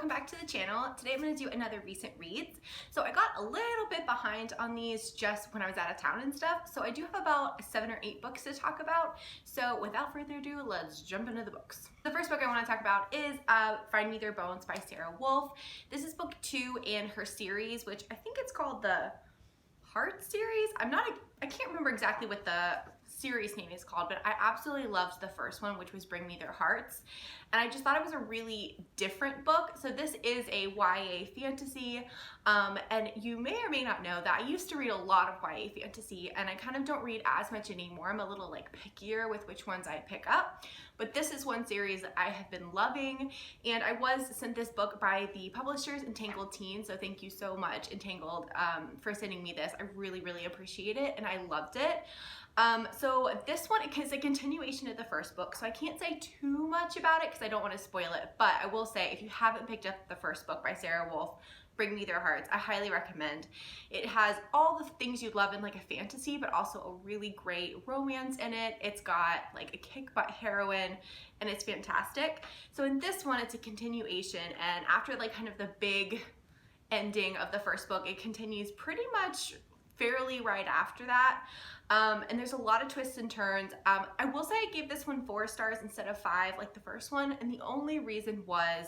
welcome back to the channel. Today I'm going to do another recent reads. So I got a little bit behind on these just when I was out of town and stuff, so I do have about 7 or 8 books to talk about. So without further ado, let's jump into the books. The first book I want to talk about is Find Me Their Bones by Sarah Wolf. This is book 2 in her series, which I think it's called the Heart series. I can't remember exactly what the series name is called, but I absolutely loved the first one, which was Bring Me Their Hearts, and I just thought it was a really different book. So this is a YA fantasy, and you may or may not know that I used to read a lot of YA fantasy, and I kind of don't read as much anymore. I'm a little like pickier with which ones I pick up, but this is one series that I have been loving, and I was sent this book by the publishers Entangled Teen, so thank you so much Entangled for sending me this. I really appreciate it, and I loved it. So this one is a continuation of the first book, so I can't say too much about it because I don't want to spoil it, but I will say if you haven't picked up the first book by Sarah Wolf, Bring Me Their Hearts, I highly recommend. It has all the things you'd love in like a fantasy, but also a really great romance in it. It's got like a kick-butt heroine, and it's fantastic. So in this one, it's a continuation, and after like kind of the big ending of the first book, it continues pretty much fairly right after that. And there's a lot of twists and turns. I will say I gave this one 4 stars instead of 5 like the first one, and the only reason was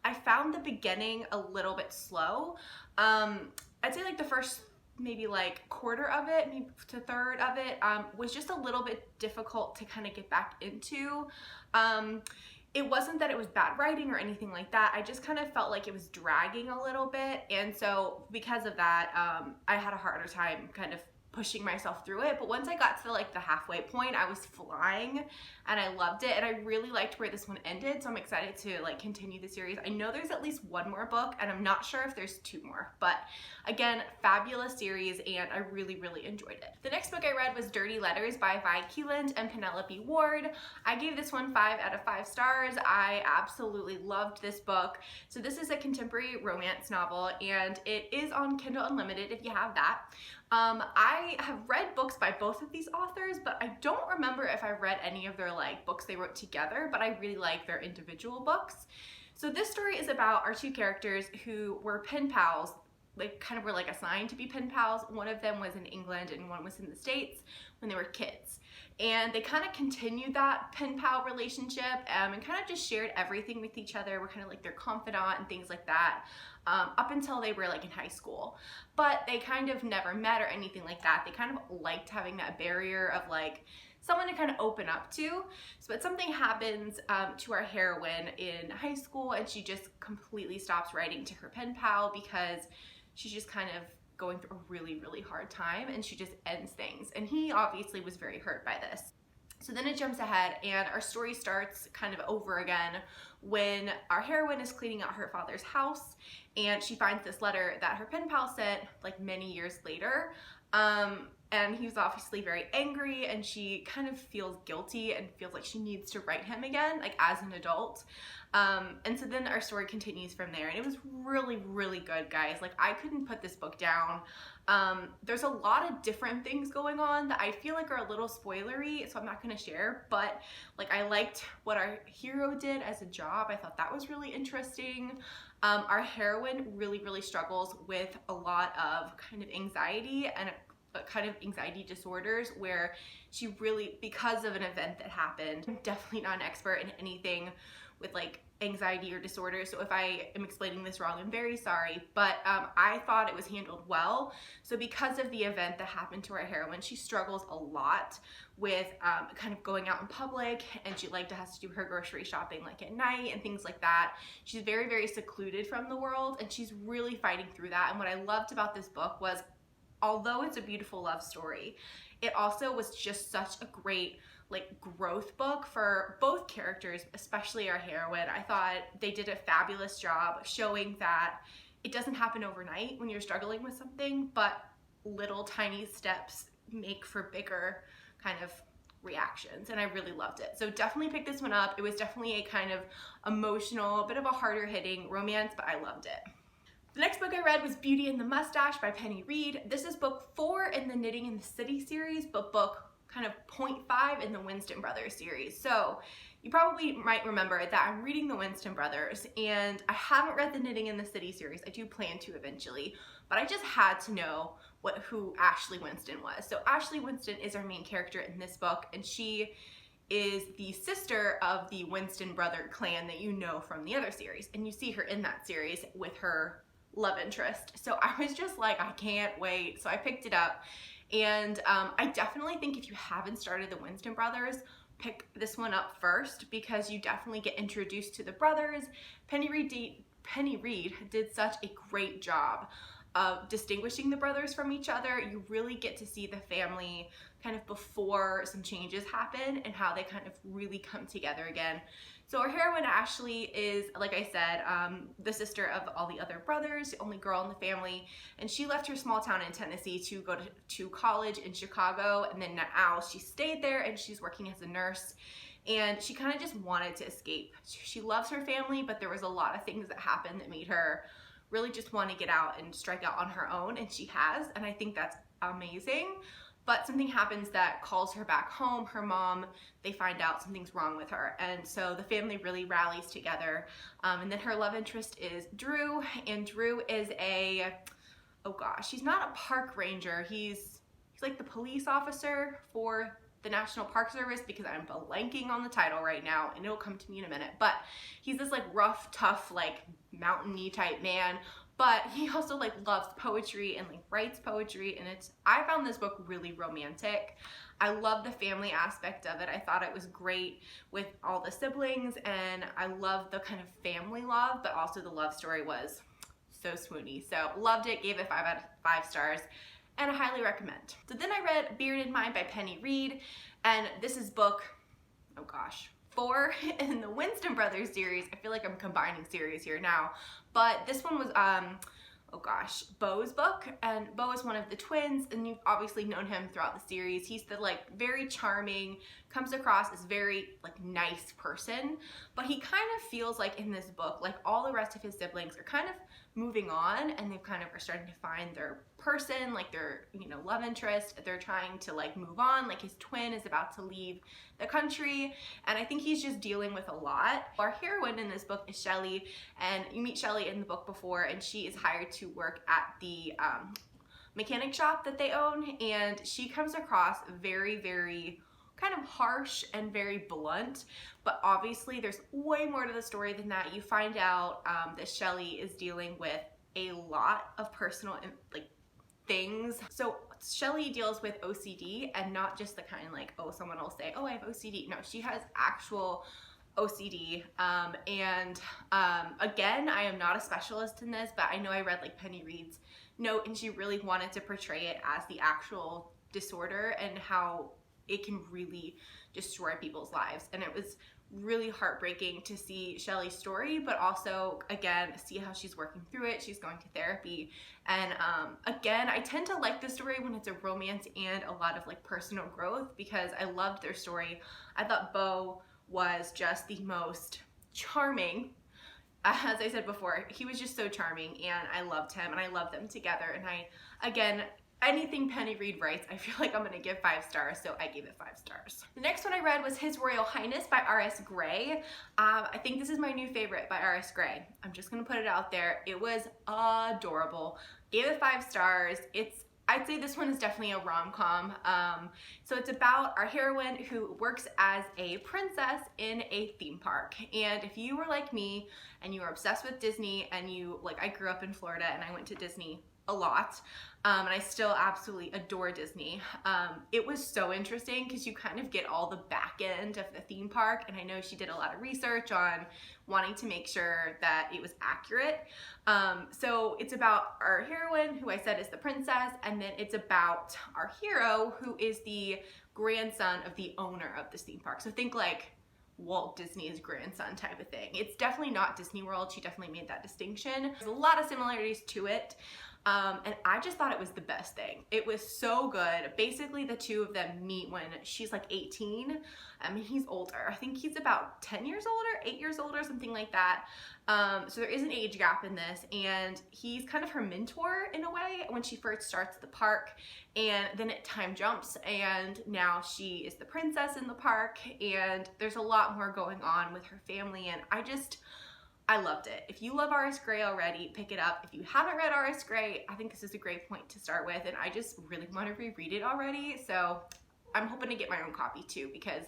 I found the beginning a little bit slow. I'd say like the first maybe like quarter of it, maybe to third of it, was just a little bit difficult to kind of get back into. It wasn't that it was bad writing or anything like that. I just kind of felt like it was dragging a little bit, and so because of that, I had a harder time kind of pushing myself through it. But once I got to like the halfway point, I was flying and I loved it, and I really liked where this one ended, so I'm excited to like continue the series. I know there's at least 1 more book, and I'm not sure if there's 2 more, but again, fabulous series, and I really enjoyed it. The next book I read was Dirty Letters by Vi Keeland and Penelope Ward. I gave this one 5 out of 5 stars. I absolutely loved this book. So this is a contemporary romance novel, and it is on Kindle Unlimited if you have that. I have read books by both of these authors, but I don't remember if I read any of their like books they wrote together, but I really like their individual books. So this story is about our 2 characters who were pen pals. They kind of were like assigned to be pen pals. One of them was in England and one was in the States when they were kids. And they kind of continued that pen pal relationship, and kind of just shared everything with each other. We're kind of like their confidant and things like that, up until they were like in high school. But they kind of never met or anything like that. They kind of liked having that barrier of like someone to kind of open up to. So but something happens to our heroine in high school, and she just completely stops writing to her pen pal because she's just kind of going through a really hard time, and she just ends things. And he obviously was very hurt by this. So then it jumps ahead, and our story starts kind of over again when our heroine is cleaning out her father's house, and she finds this letter that her pen pal sent like many years later. And he was obviously very angry, and she kind of feels guilty and feels like she needs to write him again, like as an adult. And so then our story continues from there, and it was really good, guys. Like, I couldn't put this book down. There's a lot of different things going on that I feel like are a little spoilery, so I'm not gonna share, but like I liked what our hero did as a job. I thought that was really interesting. Our heroine really struggles with a lot of kind of anxiety and kind of anxiety disorders, where she really, because of an event that happened, I'm definitely not an expert in anything with like anxiety or disorders, so if I am explaining this wrong, I'm very sorry, but I thought it was handled well. So because of the event that happened to our heroine, she struggles a lot with kind of going out in public, and she has to do her grocery shopping like at night and things like that. She's very secluded from the world, and she's really fighting through that. And what I loved about this book was, although it's a beautiful love story, it also was just such a great like growth book for both characters, especially our heroine. I thought they did a fabulous job showing that it doesn't happen overnight when you're struggling with something, but little tiny steps make for bigger kind of reactions, and I really loved it. So definitely pick this one up. It was definitely a kind of emotional, bit of a harder hitting romance, but I loved it. The next book I read was Beauty and the Mustache by Penny Reed. This is book 4 in the Knitting in the City series, but book kind of 0.5 in the Winston Brothers series. So you probably might remember that I'm reading the Winston brothers, and I haven't read the Knitting in the City series. I do plan to eventually, but I just had to know who Ashley Winston was. So Ashley Winston is our main character in this book, and she is the sister of the Winston brother clan that you know from the other series, and you see her in that series with her love interest. So I was just like, I can't wait. So I picked it up, and I definitely think if you haven't started the Winston brothers, pick this one up first, because you definitely get introduced to the brothers. Penny Reed did such a great job of distinguishing the brothers from each other. You really get to see the family kind of before some changes happen and how they kind of really come together again. So our heroine Ashley is, like I said, the sister of all the other brothers, the only girl in the family, and she left her small town in Tennessee to go to college in Chicago, and then now she stayed there and she's working as a nurse, and she kind of just wanted to escape. She loves her family, but there was a lot of things that happened that made her really just want to get out and strike out on her own, and she has, and I think that's amazing. But something happens that calls her back home. Her mom, they find out something's wrong with her, and so the family really rallies together. And then her love interest is Drew, and Drew is oh gosh, he's not a park ranger. He's like the police officer for the National Park Service, because I'm blanking on the title right now, and it'll come to me in a minute. But he's this like rough, tough, like mountain-y type man. But he also like loves poetry and like writes poetry, and I found this book really romantic. I love the family aspect of it. I thought it was great with all the siblings, and I love the kind of family love, but also the love story was so swoony. So loved it, gave it 5 out of 5 stars, and I highly recommend. So then I read Bearded Mind by Penny Reed, and this is book, oh gosh, 4 in the Winston Brothers series. I feel like I'm combining series here now, but this one was oh gosh, Beau's book, and Beau is one of the twins, and you've obviously known him throughout the series. He's the like very charming, comes across as very like nice person, but he kind of feels like in this book, like all the rest of his siblings are kind of moving on, and they kind of are starting to find their person, like their, you know, love interest. They're trying to like move on, like his twin is about to leave the country, and I think he's just dealing with a lot. Our heroine in this book is Shelley, and you meet Shelley in the book before, and she is hired to work at the mechanic shop that they own, and she comes across very, very kind of harsh and very blunt, but obviously there's way more to the story than that. You find out that Shelley is dealing with a lot of personal like things. So Shelley deals with OCD, and not just the kind like, oh, someone will say, oh, I have OCD. No, she has actual OCD. Again, I am not a specialist in this, but I know I read like Penny Reed's note, and she really wanted to portray it as the actual disorder and how it can really destroy people's lives. And it was really heartbreaking to see Shelley's story, but also again see how she's working through it. She's going to therapy, and again, I tend to like the story when it's a romance and a lot of like personal growth, because I loved their story. I thought Beau was just the most charming. As I said before, he was just so charming, and I loved him, and I loved them together. And again, anything Penny Reed writes, I feel like I'm gonna give 5 stars, so I gave it 5 stars. The next one I read was His Royal Highness by R.S. Gray. I think this is my new favorite by R.S. Gray. I'm just gonna put it out there. It was adorable. Gave it 5 stars. I'd say this one is definitely a rom-com. So it's about our heroine who works as a princess in a theme park. And if you were like me and you were obsessed with Disney, and I grew up in Florida and I went to Disney a lot, and I still absolutely adore Disney. It was so interesting because you kind of get all the back end of the theme park, and I know she did a lot of research on wanting to make sure that it was accurate. So it's about our heroine, who I said is the princess, and then it's about our hero, who is the grandson of the owner of this theme park. So think like Walt Disney's grandson type of thing. It's definitely not Disney World. She definitely made that distinction. There's a lot of similarities to it. And I just thought it was the best thing. It was so good. Basically, the two of them meet when she's like 18. I mean, he's older. I think he's about 10 years older, 8 years older, something like that. So there is an age gap in this, and he's kind of her mentor in a way when she first starts the park, and then it time jumps, and now she is the princess in the park, and there's a lot more going on with her family, and I loved it. If you love R.S. Gray already, pick it up. If you haven't read R.S. Gray, I think this is a great point to start with, and I just really want to reread it already, so I'm hoping to get my own copy too, because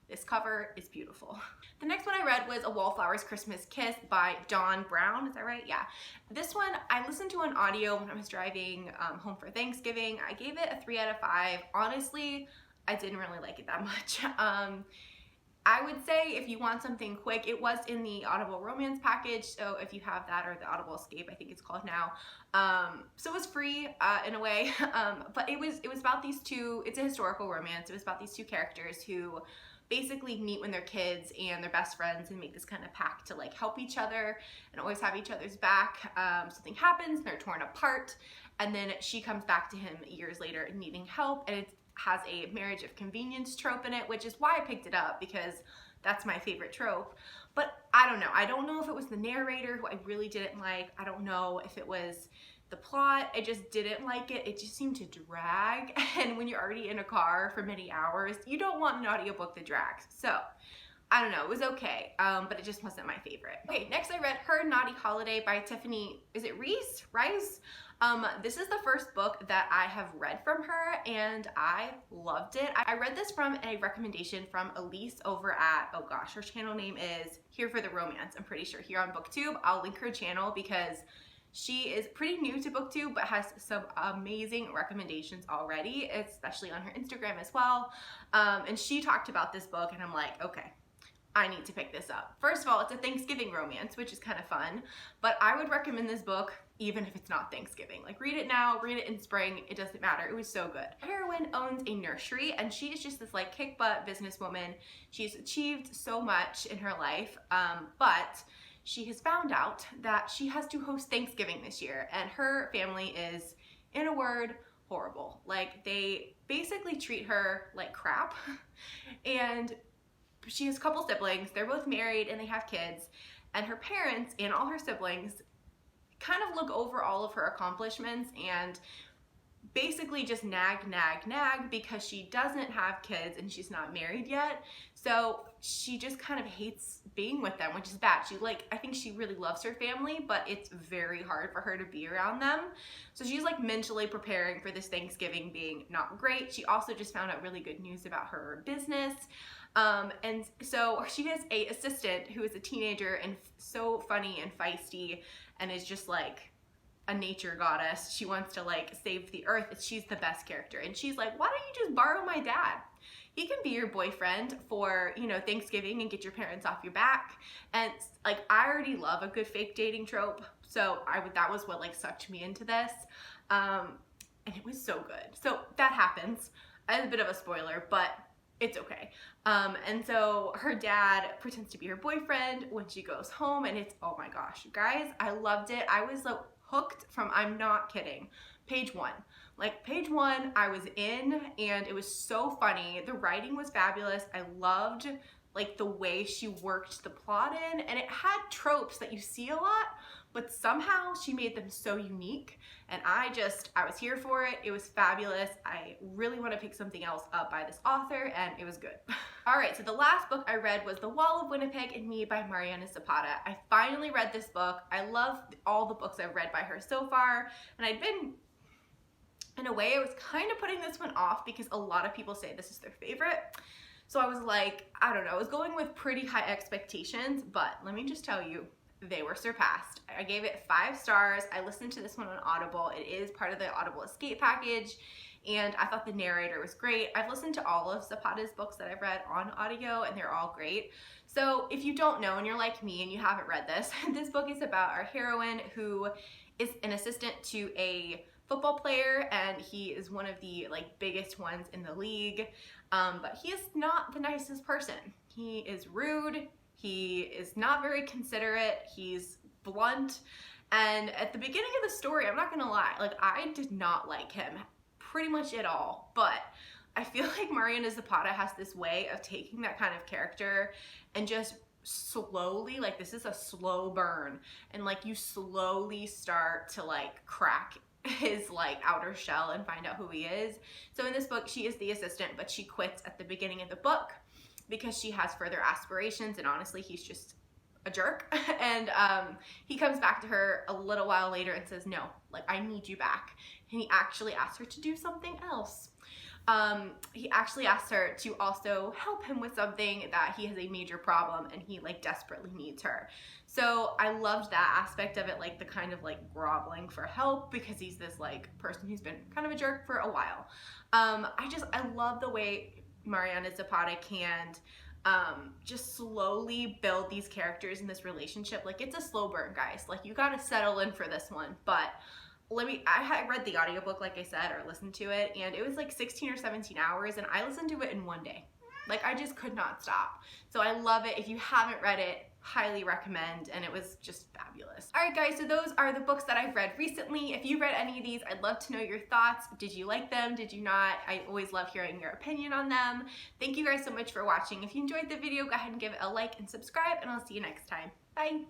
this cover is beautiful. The next one I read was A Wallflower's Christmas Kiss by Dawn Brown. Is that right? Yeah. This one I listened to on audio when I was driving home for Thanksgiving. I gave it a 3 out of 5. Honestly, I didn't really like it that much. I would say if you want something quick, it was in the Audible Romance package, so if you have that, or the Audible Escape, I think it's called now. So it was free in a way, but it was about these two, it's a historical romance. It was about these two characters who basically meet when they're kids and they're best friends and make this kind of pact to like help each other and always have each other's back. Something happens and they're torn apart, and then she comes back to him years later needing help, and it has a marriage of convenience trope in it, which is why I picked it up, because that's my favorite trope. But I don't know. I don't know if it was the narrator who I really didn't like. I don't know if it was the plot. I just didn't like it. It just seemed to drag. And when you're already in a car for many hours, you don't want an audiobook that drags. So I don't know, it was okay, but it just wasn't my favorite. Okay, next I read Her Naughty Holiday by Tiffany, is it Rice? This is the first book that I have read from her, and I loved it. I read this from a recommendation from Elise over at, oh gosh, her channel name is Here for the Romance, I'm pretty sure, here on BookTube. I'll link her channel because she is pretty new to BookTube, but has some amazing recommendations already, especially on her Instagram as well. And she talked about this book, and I'm like, okay, I need to pick this up. First of all, it's a Thanksgiving romance, which is kind of fun, but I would recommend this book even if it's not Thanksgiving. Like, read it now, read it in spring, it doesn't matter. It was so good. The heroine owns a nursery, and she is just this like kick-butt businesswoman. She's achieved so much in her life, but she has found out that she has to host Thanksgiving this year, and her family is, in a word, horrible. Like, they basically treat her like crap, and she has a couple siblings. They're both married and they have kids, and her parents and all her siblings kind of look over all of her accomplishments and basically just nag because she doesn't have kids and she's not married yet. So she just kind of hates being with them, which is bad. I think she really loves her family, but it's very hard for her to be around them. So she's like mentally preparing for this Thanksgiving being not great. She also just found out really good news about her business. And so she has a assistant who is a teenager and so funny and feisty and is just like a nature goddess. She wants to like save the earth. She's the best character. And she's like, why don't you just borrow my dad? He can be your boyfriend for, you know, Thanksgiving and get your parents off your back. And like, I already love a good fake dating trope. So that was what like sucked me into this. And it was so good. So that happens. It's a bit of a spoiler, but it's okay. And so her dad pretends to be her boyfriend when she goes home, and it's, oh my gosh, guys, I loved it. I was like hooked from, I'm not kidding, page 1. Like, page 1, I was in, and it was so funny. The writing was fabulous. I loved like the way she worked the plot in, and it had tropes that you see a lot, but somehow she made them so unique, and I was here for it. It was fabulous. I really want to pick something else up by this author, and it was good. All right, so the last book I read was The Wall of Winnipeg and Me by Mariana Zapata. I finally read this book. I love all the books I've read by her so far, and I'd been, in a way, I was kind of putting this one off because a lot of people say this is their favorite. So I was like, I don't know, I was going with pretty high expectations, but let me just tell you, they were surpassed. I gave it 5 stars. I listened to this one on Audible. It is part of the Audible Escape package, and I thought the narrator was great. I've listened to all of Zapata's books that I've read on audio, and they're all great. So if you don't know and you're like me and you haven't read this, this book is about our heroine who is an assistant to a football player, and he is one of the like biggest ones in the league, but he is not the nicest person. He is rude, he is not very considerate, he's blunt, And at the beginning of the story, I'm not gonna lie, like I did not like him pretty much at all, but I feel like Mariana Zapata has this way of taking that kind of character and just slowly, like this is a slow burn, and like you slowly start to like crack his like outer shell and find out who he is. So in this book, she is the assistant, but she quits at the beginning of the book because she has further aspirations, and honestly, he's just a jerk. And he comes back to her a little while later and says, no, like I need you back. And he actually asks her to do something else. He actually asked her to also help him with something that he has a major problem and he like desperately needs her. So I loved that aspect of it, like the kind of like groveling for help because he's this like person who's been kind of a jerk for a while. I love the way Mariana Zapata can just slowly build these characters in this relationship. Like it's a slow burn, guys. Like you gotta settle in for this one, but I read the audiobook, like I said, or listened to it, and it was like 16 or 17 hours, and I listened to it in one day. Like, I just could not stop. So I love it. If you haven't read it, highly recommend, and it was just fabulous. All right, guys, so those are the books that I've read recently. If you read any of these, I'd love to know your thoughts. Did you like them? Did you not? I always love hearing your opinion on them. Thank you guys so much for watching. If you enjoyed the video, go ahead and give it a like and subscribe, and I'll see you next time. Bye.